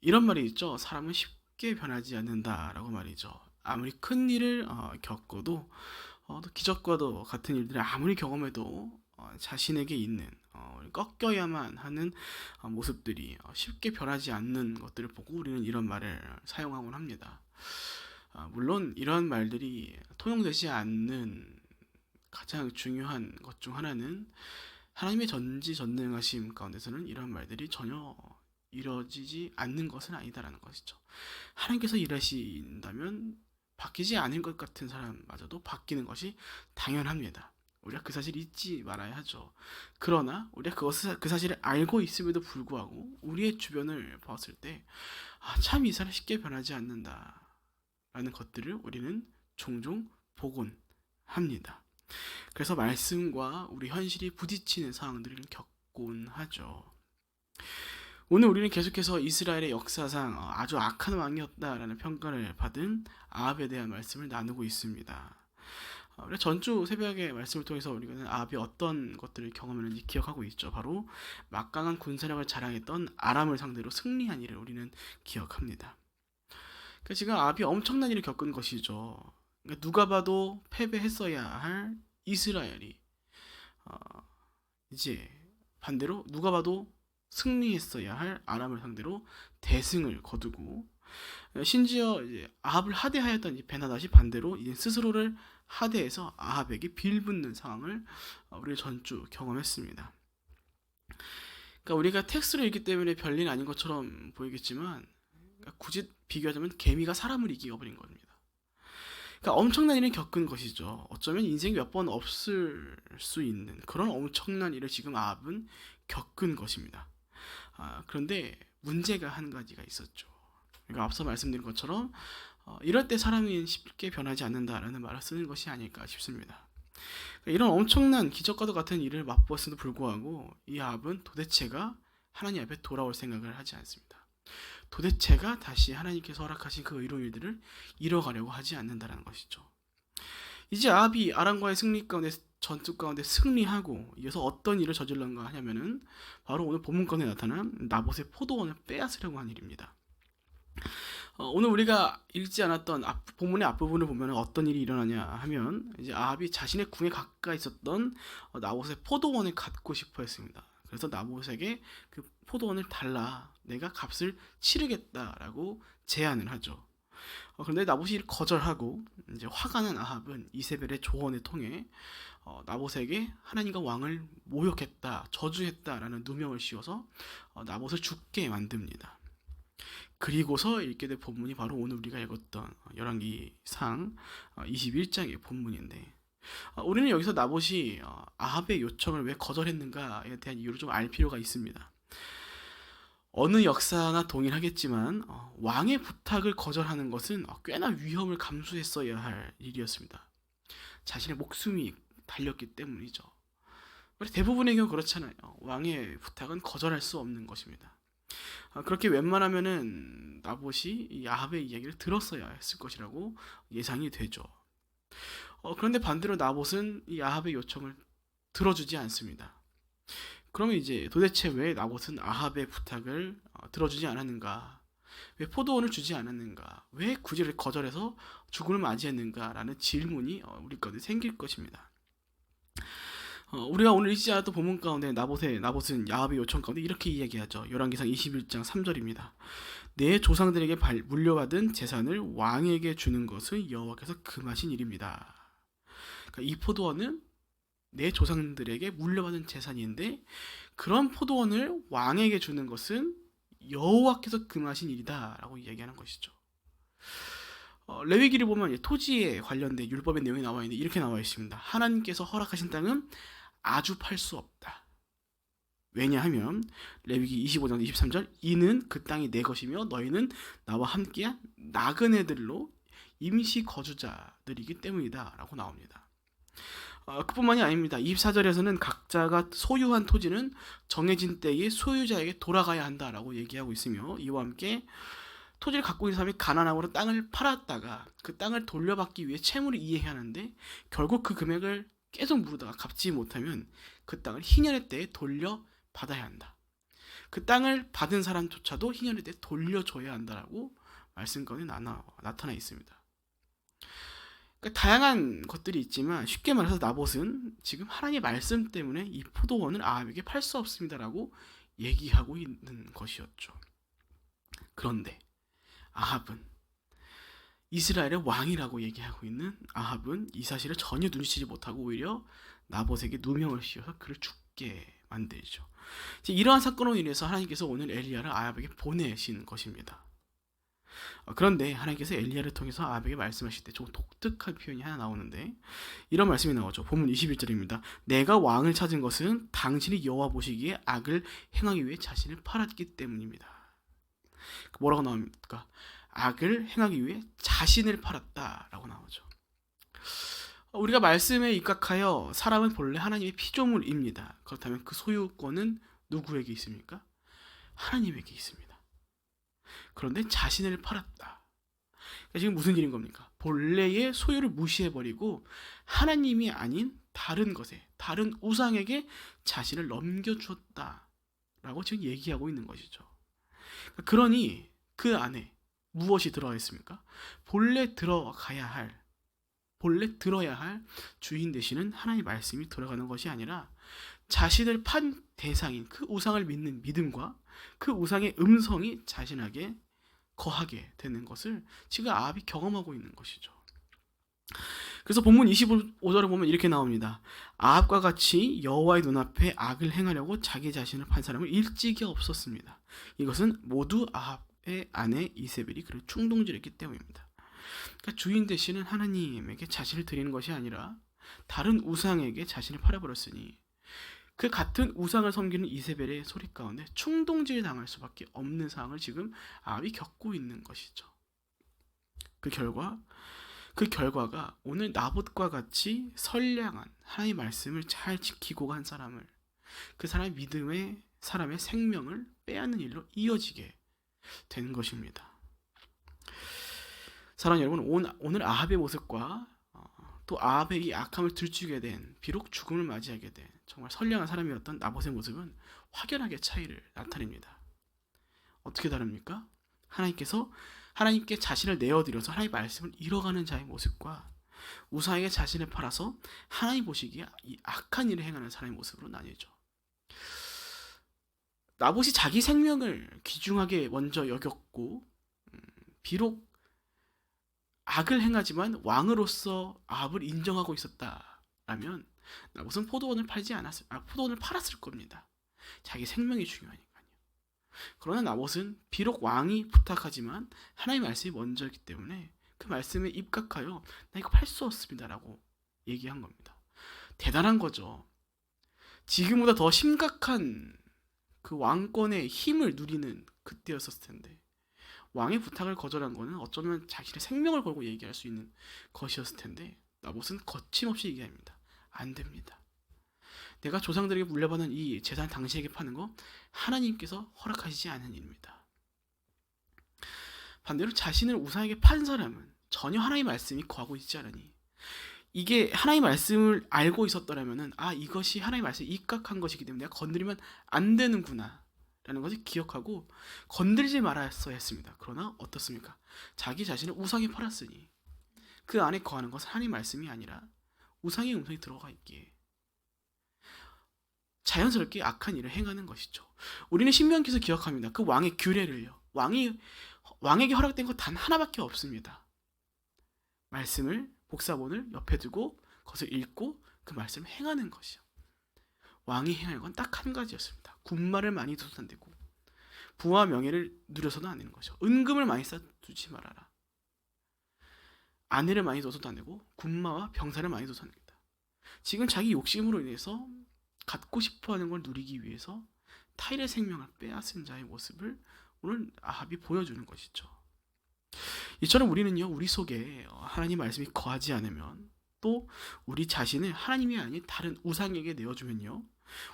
이런 말이 있죠. 사람은 쉽게 변하지 않는다라고 말이죠. 아무리 큰 일을 겪어도 또 기적과도 같은 일들을 아무리 경험해도 자신에게 있는 꺾여야만 하는 모습들이 쉽게 변하지 않는 것들을 보고 우리는 이런 말을 사용하곤 합니다. 물론 이런 말들이 통용되지 않는 가장 중요한 것 중 하나는 하나님의 전지전능하심 가운데서는 이런 말들이 전혀 이루어지지 않는 것은 아니다라는 것이죠. 하나님께서 일하신다면 바뀌지 않을 것 같은 사람마저도 바뀌는 것이 당연합니다. 우리가 그 사실을 잊지 말아야 하죠. 그러나 우리가 그 사실을 알고 있음에도 불구하고 우리의 주변을 봤을 때, 참 이 사람 쉽게 변하지 않는다 라는 것들을 우리는 종종 보곤 합니다. 그래서 말씀과 우리 현실이 부딪히는 상황들을 겪곤 하죠. 오늘 우리는 계속해서 이스라엘의 역사상 아주 악한 왕이었다라는 평가를 받은 아합에 대한 말씀을 나누고 있습니다. 우리가 전주 새벽의 말씀을 통해서 우리는 아합이 어떤 것들을 경험했는지 기억하고 있죠. 바로 막강한 군사력을 자랑했던 아람을 상대로 승리한 일을 우리는 기억합니다. 그러니까 지금 아합이 엄청난 일을 겪은 것이죠. 그러니까 누가 봐도 패배했어야 할 이스라엘이 어, 이제 반대로 누가 봐도 승리했어야 할 아람을 상대로 대승을 거두고, 심지어 이제 아합을 하대하였던 이 베나닷이 반대로 이제 스스로를 하대해서 아합에게 빌붙는 상황을 우리 전주 경험했습니다. 그러니까 우리가 텍스트를 읽기 때문에 별일 아닌 것처럼 보이겠지만, 그러니까 굳이 비교하자면 개미가 사람을 이겨버린 겁니다. 그러니까 엄청난 일을 겪은 것이죠. 어쩌면 인생이 몇 번 없을 수 있는 그런 엄청난 일을 지금 아합은 겪은 것입니다. 그런데 문제가 한 가지가 있었죠. 그러니까 앞서 말씀드린 것처럼 이럴 때 사람이 쉽게 변하지 않는다라는 말을 쓰는 것이 아닐까 싶습니다. 그러니까 이런 엄청난 기적과도 같은 일을 맛보았음에도 불구하고 이 아합은 도대체가 하나님 앞에 돌아올 생각을 하지 않습니다. 도대체가 다시 하나님께서 허락하신 그 의로운 일들을 이뤄가려고 하지 않는다는 것이죠. 이제 아합이 아람과의 승리 가운데 전투 가운데 승리하고 이어서 어떤 일을 저질렀는가 하냐면은 바로 오늘 본문 가운데 나타난 나봇의 포도원을 빼앗으려고 한 일입니다. 오늘 우리가 읽지 않았던 본문의 앞부분을 보면 어떤 일이 일어나냐 하면 이제 아합이 자신의 궁에 가까이 있었던 나봇의 포도원을 갖고 싶어 했습니다. 그래서 나봇에게 그 포도원을 달라, 내가 값을 치르겠다라고 제안을 하죠. 그런데 나봇이 거절하고 이제 화가 난 아합은 이세벨의 조언을 통해 나봇에게 하나님과 왕을 모욕했다, 저주했다라는 누명을 씌워서 나봇을 죽게 만듭니다. 그리고서 읽게 될 본문이 바로 오늘 우리가 읽었던 열왕기상 21장의 본문인데, 우리는 여기서 나봇이 아합의 요청을 왜 거절했는가에 대한 이유를 좀 알 필요가 있습니다. 어느 역사나 동일하겠지만 왕의 부탁을 거절하는 것은 꽤나 위험을 감수했어야 할 일이었습니다. 자신의 목숨이 달렸기 때문이죠. 대부분의 경우 그렇잖아요. 왕의 부탁은 거절할 수 없는 것입니다. 그렇게 웬만하면은 나봇이 이 아합의 이야기를 들었어야 했을 것이라고 예상이 되죠. 그런데 반대로 나봇은 이 아합의 요청을 들어주지 않습니다. 그러면 이제 도대체 왜 나봇은 아합의 부탁을 들어주지 않았는가? 왜 포도원을 주지 않았는가? 왜 굳이 거절해서 죽음을 맞이했는가라는 질문이 우리 가운데 생길 것입니다. 우리가 오늘 읽지 않았던 본문 가운데 나봇은 야합의 요청 가운데 이렇게 이야기하죠. 열왕기상 21장 3절입니다. 내 조상들에게 물려받은 재산을 왕에게 주는 것은 여호와께서 금하신 일입니다. 그러니까 이 포도원은 내 조상들에게 물려받은 재산인데 그런 포도원을 왕에게 주는 것은 여호와께서 금하신 일이다라고 이야기하는 것이죠. 레위기를 보면 토지에 관련된 율법의 내용이 나와 있는데 이렇게 나와 있습니다. 하나님께서 허락하신 땅은 아주 팔 수 없다. 왜냐하면 레위기 25장 23절 이는 그 땅이 내 것이며 너희는 나와 함께한 나그네들로 임시 거주자들이기 때문이다 라고 나옵니다. 그뿐만이 아닙니다. 24절에서는 각자가 소유한 토지는 정해진 때에 소유자에게 돌아가야 한다라고 얘기하고 있으며 이와 함께 토지를 갖고 있는 사람이 가난함으로 땅을 팔았다가 그 땅을 돌려받기 위해 채무를 이해해야 하는데 결국 그 금액을 계속 물다가 갚지 못하면 그 땅을 희년의 때에 돌려받아야 한다. 그 땅을 받은 사람조차도 희년에 대해 돌려줘야 한다라고 말씀 가운데 나타나 있습니다. 그러니까 다양한 것들이 있지만 쉽게 말해서 나봇은 지금 하나님의 말씀 때문에 이 포도원을 아합에게 팔 수 없습니다라고 얘기하고 있는 것이었죠. 그런데 아합은, 이스라엘의 왕이라고 얘기하고 있는 아합은 이 사실을 전혀 눈치채지 못하고 오히려 나봇에게 누명을 씌워서 그를 죽게 만들죠. 이러한 사건으로 인해서 하나님께서 오늘 엘리야를 아합에게 보내신 것입니다. 그런데 하나님께서 엘리야를 통해서 아합에게 말씀하실 때 조금 독특한 표현이 하나 나오는데, 이런 말씀이 나오죠. 본문 21절입니다. 내가 왕을 찾은 것은 당신이 여호와 보시기에 악을 행하기 위해 자신을 팔았기 때문입니다. 뭐라고 나옵니까? 악을 행하기 위해 자신을 팔았다라고 나오죠. 우리가 말씀에 입각하여 사람은 본래 하나님의 피조물입니다. 그렇다면 그 소유권은 누구에게 있습니까? 하나님에게 있습니다. 그런데 자신을 팔았다. 그러니까 지금 무슨 일인 겁니까? 본래의 소유를 무시해버리고 하나님이 아닌 다른 것에, 다른 우상에게 자신을 넘겨주었다라고 지금 얘기하고 있는 것이죠. 그러니 그 안에 무엇이 들어가 있습니까? 본래 들어야 할 주인 되시는 하나님의 말씀이 들어가는 것이 아니라 자신을 판 대상인 그 우상을 믿는 믿음과 그 우상의 음성이 자신에게 거하게 되는 것을 지금 아합이 경험하고 있는 것이죠. 그래서 본문 25절을 보면 이렇게 나옵니다. 아합과 같이 여호와의 눈앞에 악을 행하려고 자기 자신을 판 사람은 일찍이 없었습니다. 이것은 모두 아합의 아내 이세벨이 그를 충동질했기 때문입니다. 그러니까 주인 되시는 하나님에게 자신을 드리는 것이 아니라 다른 우상에게 자신을 팔아버렸으니 그 같은 우상을 섬기는 이세벨의 소리 가운데 충동질 당할 수밖에 없는 상황을 지금 아합이 겪고 있는 것이죠. 그 결과가 오늘 나봇과 같이 선량한 하나님의 말씀을 잘 지키고 간 사람을, 그 사람의 믿음의 사람의 생명을 빼앗는 일로 이어지게 되는 것입니다. 사랑하는 여러분, 오늘 아합의 모습과 또 아합의 이 악함을 들추게 된, 비록 죽음을 맞이하게 된 정말 선량한 사람이었던 나봇의 모습은 확연하게 차이를 나타냅니다. 어떻게 다릅니까? 하나님께 자신을 내어드려서 하나님의 말씀을 잃어가는 자의 모습과 우상에게 자신을 팔아서 하나님 보시기에 이 악한 일을 행하는 사람의 모습으로 나뉘죠. 나봇이 자기 생명을 귀중하게 먼저 여겼고, 비록 악을 행하지만 왕으로서 아합을 인정하고 있었다라면 나봇은 포도원을 팔았을 겁니다. 자기 생명이 중요하니까요. 그러나 나봇은 비록 왕이 부탁하지만 하나님의 말씀이 먼저였기 때문에 그 말씀에 입각하여 나 이거 팔 수 없습니다라고 얘기한 겁니다. 대단한 거죠. 지금보다 더 심각한 그 왕권의 힘을 누리는 그때였을 텐데 왕의 부탁을 거절한 거는 어쩌면 자신의 생명을 걸고 얘기할 수 있는 것이었을 텐데 나봇은 거침없이 얘기합니다. 안 됩니다. 내가 조상들에게 물려받은 이 재산 당신에게 파는 거 하나님께서 허락하시지 않은 일입니다. 반대로 자신을 우상에게 판 사람은 전혀 하나님의 말씀이 거하고 있지 않으니, 이게 하나님의 말씀을 알고 있었더라면 이것이 하나님의 말씀에 입각한 것이기 때문에 내가 건드리면 안 되는구나 라는 것을 기억하고 건들지 말았어야 했습니다. 그러나 어떻습니까? 자기 자신을 우상에 팔았으니 그 안에 거하는 것은 하나님의 말씀이 아니라 우상의 음성이 들어가 있기에 자연스럽게 악한 일을 행하는 것이죠. 우리는 신명기에서 기억합니다. 그 왕의 규례를요. 왕에게 허락된 것 단 하나밖에 없습니다. 말씀을, 복사본을 옆에 두고 그것을 읽고 그 말씀을 행하는 것이요. 왕이 행할 건 딱 한 가지였습니다. 군말을 많이 둬서도 안 되고 부와 명예를 누려서도 안 되는 것이요. 은금을 많이 쌓두지 말아라. 아내를 많이 둬서도 안 되고 군마와 병사를 많이 둬서 안 됩니다. 지금 자기 욕심으로 인해서 갖고 싶어하는 걸 누리기 위해서 타인의 생명을 빼앗은 자의 모습을 오늘 아합이 보여주는 것이죠. 이처럼 우리는요, 우리 속에 하나님 말씀이 거하지 않으면, 또 우리 자신을 하나님이 아닌 다른 우상에게 내어주면요,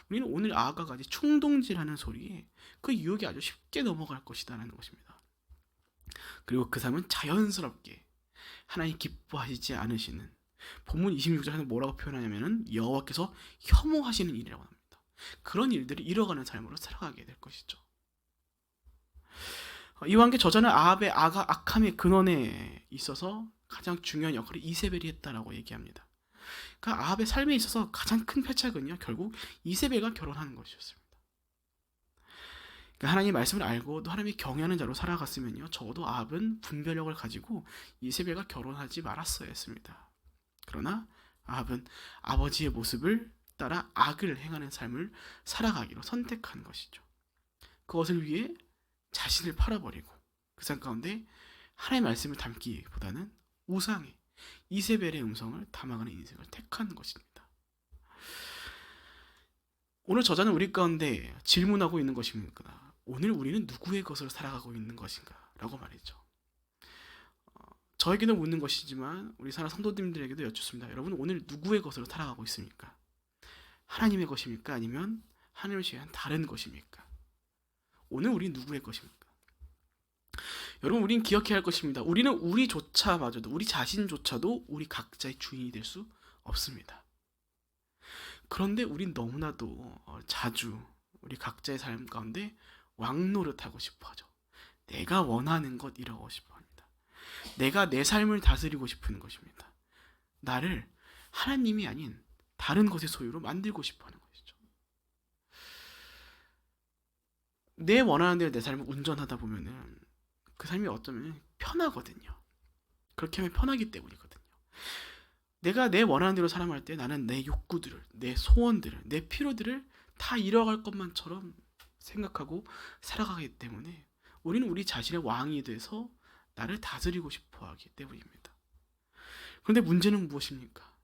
우리는 오늘 아합과 같이 충동질하는 소리에 그 유혹이 아주 쉽게 넘어갈 것이다라는 것입니다. 그리고 그 삶은 자연스럽게 하나님 기뻐하시지 않으시는, 본문 26절에는 뭐라고 표현하냐면은 여호와께서 혐오하시는 일이라고 합니다. 그런 일들을 잃어가는 삶으로 살아가게 될 것이죠. 이와 함께 저자는 아합의 악함의 근원에 있어서 가장 중요한 역할을 이세벨이 했다라고 얘기합니다. 그러니까 아합의 삶에 있어서 가장 큰 패착은요, 결국 이세벨과 결혼하는 것이었습니다. 그러니까 하나님의 말씀을 알고 또 하나님이 경외하는 자로 살아갔으면요, 적어도 아합은 분별력을 가지고 이세벨과 결혼하지 말았어야 했습니다. 그러나 아합은 아버지의 모습을 따라 악을 행하는 삶을 살아가기로 선택한 것이죠. 그것을 위해 자신을 팔아버리고 그 삶 가운데 하나님의 말씀을 담기보다는 우상의 이세벨의 음성을 담아가는 인생을 택한 것입니다. 오늘 저자는 우리 가운데 질문하고 있는 것입니다. 오늘 우리는 누구의 것으로 살아가고 있는 것인가? 라고 말이죠. 저에게도 묻는 것이지만 우리 사랑 성도님들에게도 여쭙습니다. 여러분, 오늘 누구의 것으로 살아가고 있습니까? 하나님의 것입니까? 아니면 하나님을 제외한 다른 것입니까? 오늘 우리 누구의 것입니까? 여러분, 우린 기억해야 할 것입니다. 우리는 우리조차마저도, 우리 자신조차도 우리 각자의 주인이 될 수 없습니다. 그런데 우린 너무나도 자주 우리 각자의 삶 가운데 왕노릇하고 싶어 하죠. 내가 원하는 것 이루고 싶어 합니다. 내가 내 삶을 다스리고 싶은 것입니다. 나를 하나님이 아닌 다른 것의 소유로 만들고 싶어 하는 것이죠. 내 원하는 대로 내 삶을 운전하다 보면은 그 삶이 어쩌면 편하거든요. 그렇게 하면 편하기 때문이거든요. 내가 내 원하는 대로 살아갈 때 나는 내 욕구들을, 내 소원들을, 내 필요들을 다 이뤄갈 것만처럼 생각하고 살아가기 때문에 우리는 우리 자신의 왕이 돼서 나를 다스리고 싶어 하기 때문입니다. 그런데 문제는 무엇입니까?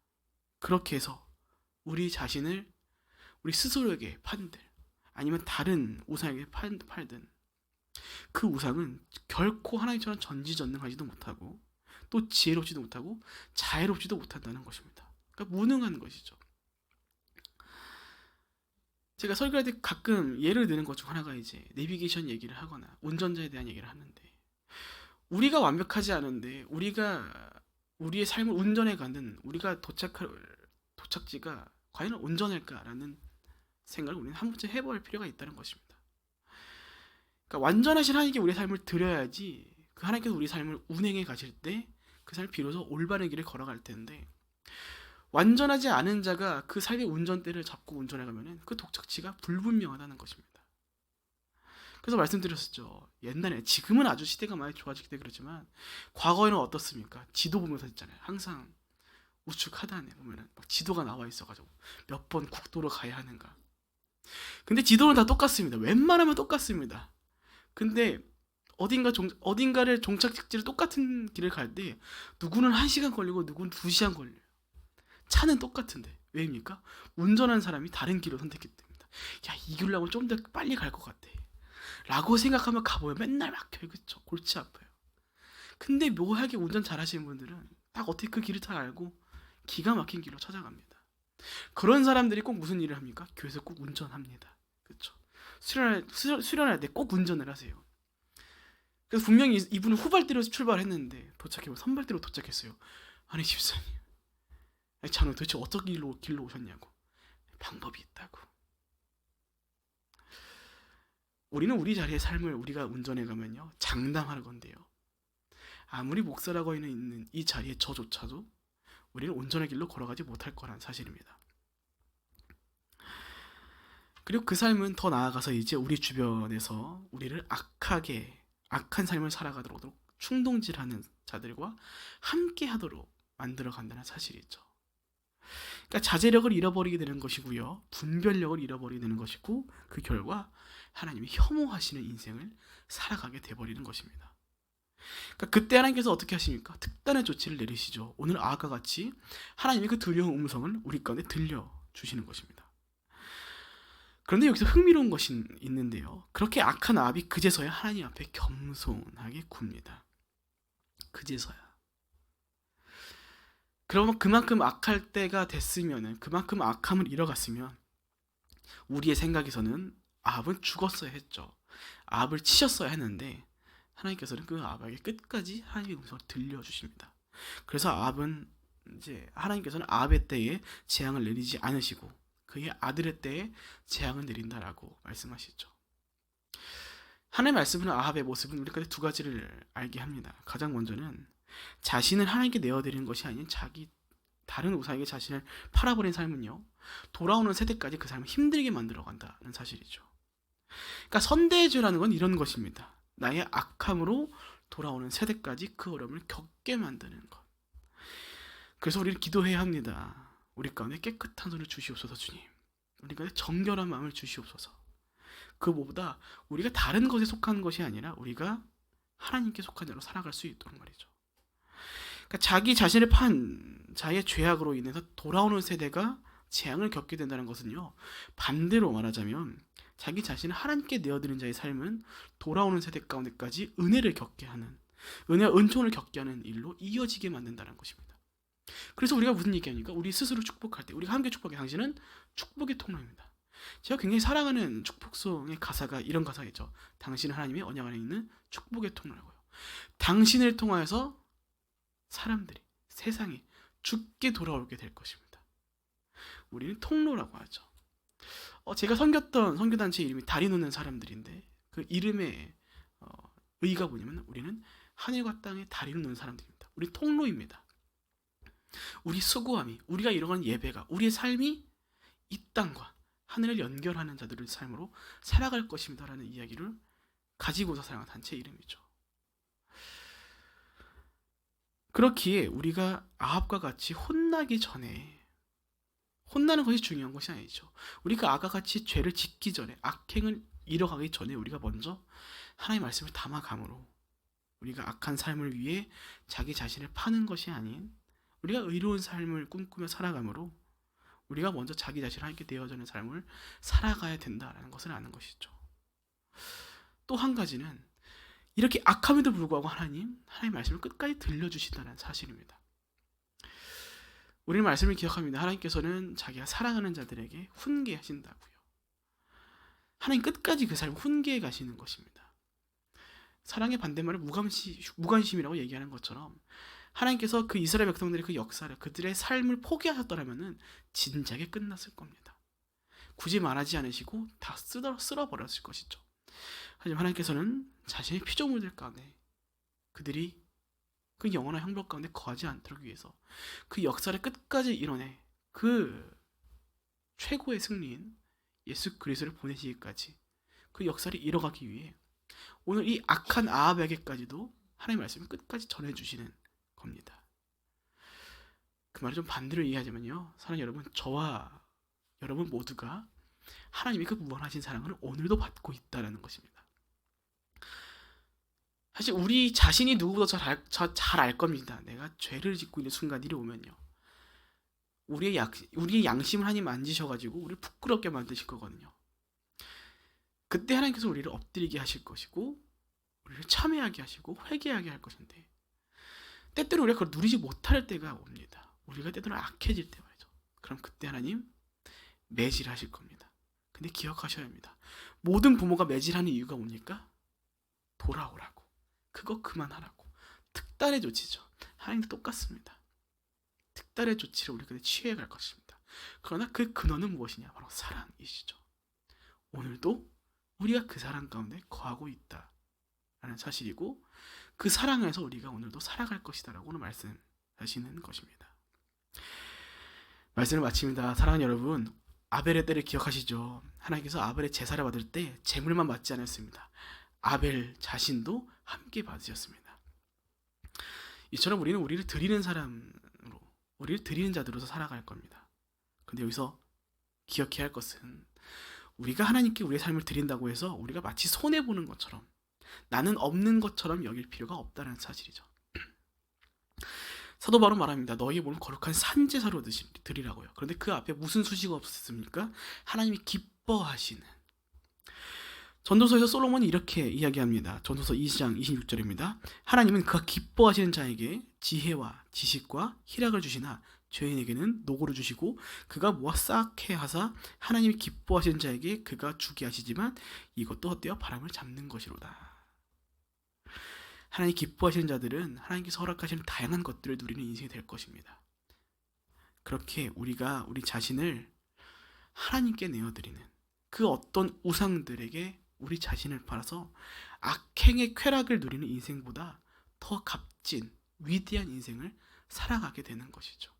그렇게 해서 우리 자신을 우리 스스로에게 판들, 아니면 다른 우상에게 팔든 그 우상은 결코 하나님처럼 전지전능하지도 못하고 또 지혜롭지도 못하고 자애롭지도 못한다는 것입니다. 그러니까 무능한 것이죠. 제가 설교할 때 가끔 예를 드는 것 중 하나가 이제 내비게이션 얘기를 하거나 운전자에 대한 얘기를 하는데, 우리가 완벽하지 않은데 우리가 우리의 삶을 운전해 가는 우리가 도착할 도착지가 과연 온전할까라는 생각을 우리는 한 번쯤 해볼 필요가 있다는 것입니다. 그러니까 완전하신 하나님께 우리의 삶을 드려야지 그 하나님께서 우리 삶을 운행해 가실 때 그 삶이 비로소 올바른 길을 걸어갈 텐데, 완전하지 않은 자가 그 삶의 운전대를 잡고 운전해 가면은 그 도착지가 불분명하다는 것입니다. 그래서 말씀드렸었죠. 옛날에, 지금은 아주 시대가 많이 좋아지기 때문에 그렇지만 과거에는 어떻습니까? 지도 보면서 했잖아요. 항상 우측 하단에 보면은 막 지도가 나와 있어가지고 몇 번 국도로 가야 하는가. 근데 지도는 다 똑같습니다. 웬만하면 똑같습니다. 근데 어딘가를 종착지를 똑같은 길을 갈 때 누구는 1시간 걸리고 누구는 2시간 걸려요. 차는 똑같은데 왜입니까? 운전하는 사람이 다른 길을 선택했기 때문입니다. 야, 이 길로 하면 좀 더 빨리 갈 것 같아 라고 생각하면 가보면 맨날 막혀요. 그쵸? 골치 아파요. 근데 묘하게 운전 잘하시는 분들은 딱 어떻게 그 길을 잘 알고 기가 막힌 길로 찾아갑니다. 그런 사람들이 꼭 무슨 일을 합니까? 교회에서 꼭 운전합니다. 그쵸? 수련할 때 꼭 운전을 하세요. 그래서 분명히 이분은 후발대로 출발했는데 도착해보면 선발대로 도착했어요. 아니 집사님, 아니 저는 도대체 어떤 길로 오셨냐고. 방법이 있다고. 우리는 우리 자리의 삶을 우리가 운전해가면요, 장담하는 건데요, 아무리 목사라고 있는 이 자리에 저조차도 우리는 온전한 길로 걸어가지 못할 거란 사실입니다. 그리고 그 삶은 더 나아가서 이제 우리 주변에서 우리를 악한 삶을 살아가도록 충동질하는 자들과 함께 하도록 만들어 간다는 사실이죠. 그러니까 자제력을 잃어버리게 되는 것이고요, 분별력을 잃어버리게 되는 것이고, 그 결과 하나님이 혐오하시는 인생을 살아가게 돼버리는 것입니다. 그러니까 그때 하나님께서 어떻게 하십니까? 특단의 조치를 내리시죠. 오늘 아까 같이 하나님의 그 두려운 음성을 우리 가운데 들려주시는 것입니다. 그런데 여기서 흥미로운 것이 있는데요, 그렇게 악한 아합이 그제서야 하나님 앞에 겸손하게 굽니다. 그제서야. 그러면 그만큼 악할 때가 됐으면, 그만큼 악함을 잃어갔으면 우리의 생각에서는 아합은 죽었어야 했죠. 아합을 치셨어야 했는데 하나님께서는 그 아합에게 끝까지 하나님의 음성을 들려주십니다. 그래서 아합은 이제 하나님께서는 아합의 때에 재앙을 내리지 않으시고 그의 아들의 때에 재앙을 내린다라고 말씀하시죠. 하나님의 말씀은 아합의 모습은 우리까지 두 가지를 알게 합니다. 가장 먼저는 자신을 하나님께 내어드리는 것이 아닌 자기 다른 우상에게 자신을 팔아버린 삶은요, 돌아오는 세대까지 그 삶을 힘들게 만들어간다는 사실이죠. 그러니까 선대주라는 건 이런 것입니다. 나의 악함으로 돌아오는 세대까지 그 어려움을 겪게 만드는 것. 그래서 우리는 기도해야 합니다. 우리 가운데 깨끗한 손을 주시옵소서. 주님, 우리 가운데 정결한 마음을 주시옵소서. 그 무엇보다 우리가 다른 것에 속한 것이 아니라 우리가 하나님께 속한 자로 살아갈 수 있도록 말이죠. 그러니까 자기 자신을 판 자의 죄악으로 인해서 돌아오는 세대가 재앙을 겪게 된다는 것은요, 반대로 말하자면 자기 자신을 하나님께 내어드린 자의 삶은 돌아오는 세대 가운데까지 은혜를 겪게 하는, 은혜와 은총을 겪게 하는 일로 이어지게 만든다는 것입니다. 그래서 우리가 무슨 얘기하니까 우리 스스로 축복할 때 우리가 함께 축복해, 당신은 축복의 통로입니다. 제가 굉장히 사랑하는 축복송의 가사가 이런 가사겠죠. 당신은 하나님의 언약 안에 있는 축복의 통로라고요. 당신을 통하여서 사람들이, 세상이 죽게 돌아오게 될 것입니다. 우리는 통로라고 하죠. 제가 섬겼던 선교단체 이름이 다리 놓는 사람들인데, 그 이름의 의의가 뭐냐면 우리는 하늘과 땅에 다리 놓는 사람들입니다. 우리 통로입니다. 우리 수고함이, 우리가 이뤄가는 예배가, 우리의 삶이 이 땅과 하늘을 연결하는 자들의 삶으로 살아갈 것입니다 라는 이야기를 가지고서 사랑하는 단체 이름이죠. 그렇기에 우리가 아합과 같이 혼나기 전에, 혼나는 것이 중요한 것이 아니죠. 우리가 아합과 같이 죄를 짓기 전에, 악행을 이뤄가기 전에 우리가 먼저 하나님의 말씀을 담아감으로, 우리가 악한 삶을 위해 자기 자신을 파는 것이 아닌 우리가 의로운 삶을 꿈꾸며 살아감으로 우리가 먼저 자기 자신을 하나님께 내어주는 삶을 살아가야 된다는 것을 아는 것이죠. 또 한 가지는 이렇게 악함에도 불구하고 하나님의 말씀을 끝까지 들려주신다는 사실입니다. 우리는 말씀을 기억합니다. 하나님께서는 자기가 사랑하는 자들에게 훈계하신다고요. 하나님 끝까지 그 삶을 훈계해 가시는 것입니다. 사랑의 반대말을 무관심이라고 얘기하는 것처럼 하나님께서 그 이스라엘 백성들의 그 역사를, 그들의 삶을 포기하셨더라면 진작에 끝났을 겁니다. 굳이 말하지 않으시고 다 쓸어버렸을 것이죠. 하지만 하나님께서는 자신의 피조물들 가운데 그들이 그 영원한 형벌 가운데 거하지 않도록 위해서 그 역사를 끝까지 이뤄내 그 최고의 승리인 예수 그리스도를 보내시기까지 그 역사를 이뤄가기 위해 오늘 이 악한 아합에게까지도 하나님의 말씀을 끝까지 전해주시는 겁니다. 그 말을 좀 반대로 이해하자면요, 사랑하는 여러분, 저와 여러분 모두가 하나님의 그 무한하신 사랑을 오늘도 받고 있다는 것입니다. 사실 우리 자신이 누구보다 잘 알 겁니다. 내가 죄를 짓고 있는 순간이 오면요, 우리의 양심을 하나님 만지셔가지고 우리를 부끄럽게 만드실 거거든요. 그때 하나님께서 우리를 엎드리게 하실 것이고 우리를 참회하게 하시고 회개하게 할 것인데, 때때로 우리가 그걸 누리지 못할 때가 옵니다. 우리가 때때로 악해질 때 말이죠. 그럼 그때 하나님 매질하실 겁니다. 근데 기억하셔야 합니다. 모든 부모가 매질하는 이유가 뭡니까? 돌아오라고, 그거 그만하라고. 특단의 조치죠. 하나님도 똑같습니다. 특단의 조치를 우리가 취해갈 것입니다. 그러나 그 근원은 무엇이냐? 바로 사랑이시죠. 오늘도 우리가 그 사랑 가운데 거하고 있다라는 사실이고, 그 사랑에서 우리가 오늘도 살아갈 것이다 라고 말씀하시는 것입니다. 말씀을 마칩니다. 사랑하는 여러분, 아벨의 때를 기억하시죠? 하나님께서 아벨의 제사를 받을 때 제물만 받지 않았습니다. 아벨 자신도 함께 받으셨습니다. 이처럼 우리는 우리를 드리는 사람으로, 우리를 드리는 자들로서 살아갈 겁니다. 근데 여기서 기억해야 할 것은, 우리가 하나님께 우리의 삶을 드린다고 해서 우리가 마치 손해보는 것처럼, 나는 없는 것처럼 여길 필요가 없다는 사실이죠. 사도 바로 말합니다. 너희의 몸을 거룩한 산제사로 드리라고요. 그런데 그 앞에 무슨 수식어가 없었습니까? 하나님이 기뻐하시는. 전도서에서 솔로몬이 이렇게 이야기합니다. 전도서 2장 26절입니다. 하나님은 그가 기뻐하시는 자에게 지혜와 지식과 희락을 주시나 죄인에게는 노고를 주시고, 그가 모아 쌓게 하사 하나님이 기뻐하시는 자에게 그가 주게 하시지만 이것도 헛되어 바람을 잡는 것이로다. 하나님 기뻐하시는 자들은 하나님께서 허락하시는 다양한 것들을 누리는 인생이 될 것입니다. 그렇게 우리가 우리 자신을 하나님께 내어드리는, 그 어떤 우상들에게 우리 자신을 팔아서 악행의 쾌락을 누리는 인생보다 더 값진 위대한 인생을 살아가게 되는 것이죠.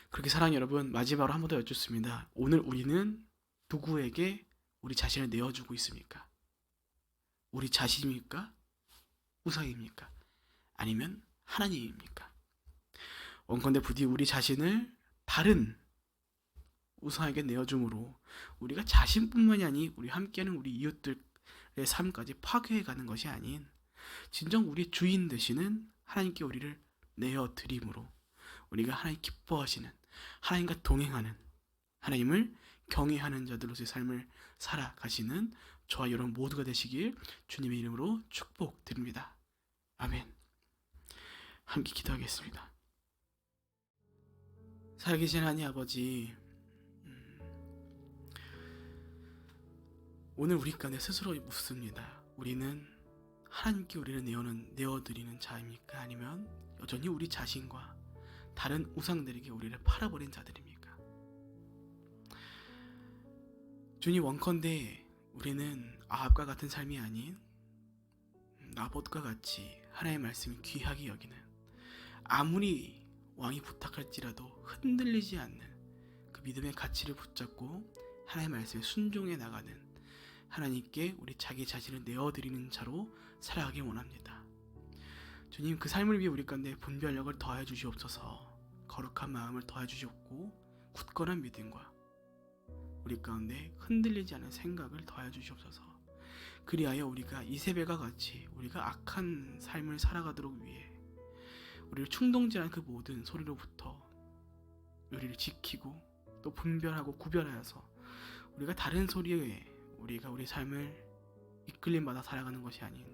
그렇게 사랑하는 여러분, 마지막으로 한 번 더 여쭙습니다. 오늘 우리는 누구에게 우리 자신을 내어주고 있습니까? 우리 자신입니까? 우상입니까? 아니면 하나님입니까? 원컨대 부디 우리 자신을 다른 우상에게 내어줌으로 우리가 자신뿐만이 아닌 우리 함께하는 우리 이웃들의 삶까지 파괴해가는 것이 아닌 진정 우리 주인 되시는 하나님께 우리를 내어드림으로 우리가 하나님 기뻐하시는, 하나님과 동행하는, 하나님을 경외하는 자들로서의 삶을 살아가시는 저와 여러분 모두가 되시길 주님의 이름으로 축복드립니다. 아멘. 함께 기도하겠습니다. 살아계신 하나님 아버지, 오늘 우리 가운데 스스로 묻습니다. 우리는 하나님께 우리를 내어드리는 자입니까? 아니면 여전히 우리 자신과 다른 우상들에게 우리를 팔아버린 자들입니까? 주님, 원컨대 우리는 아합과 같은 삶이 아닌 나봇과 같이 하나님의 말씀이 귀하게 여기는, 아무리 왕이 부탁할지라도 흔들리지 않는 그 믿음의 가치를 붙잡고 하나님의 말씀에 순종해 나가는, 하나님께 우리 자기 자신을 내어드리는 자로 살아가기 원합니다. 주님, 그 삶을 위해 우리 가운데 분별력을 더해 주시옵소서. 거룩한 마음을 더해 주시옵고 굳건한 믿음과 우리 가운데 흔들리지 않은 생각을 더해 주시옵소서. 그리하여 우리가 이세벨과 같이 우리가 악한 삶을 살아가도록 위해 우리를 충동질하는 그 모든 소리로부터 우리를 지키고 또 분별하고 구별하여서 우리가 다른 소리에 우리가 우리 삶을 이끌림받아 살아가는 것이 아닌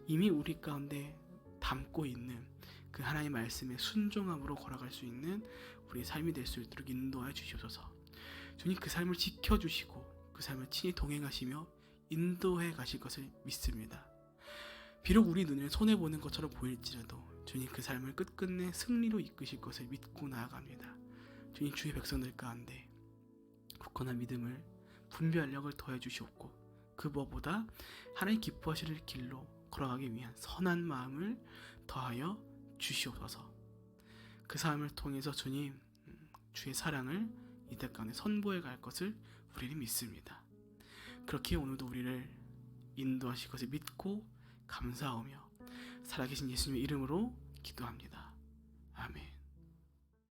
이미 우리 가운데 담고 있는 그 하나님의 말씀에 순종함으로 걸어갈 수 있는 우리 삶이 될 수 있도록 인도하여 주시옵소서. 주님, 그 삶을 지켜주시고 그 삶을 친히 동행하시며 인도해 가실 것을 믿습니다. 비록 우리 눈에 손해보는 것처럼 보일지라도 주님, 그 삶을 끝끝내 승리로 이끄실 것을 믿고 나아갑니다. 주님, 주의 백성들 가운데 굳건한 믿음을, 분별력을 더해 주시옵고 그 무엇보다 하나님 기뻐하실 길로 걸어가기 위한 선한 마음을 더하여 주시옵소서. 그 삶을 통해서 주님, 주의 사랑을 이 땅 가운데 선보해 갈 것을 우리는 믿습니다. 그렇게 오늘도 우리를 인도하실 것을 믿고 감사하며 살아계신 예수님의 이름으로 기도합니다.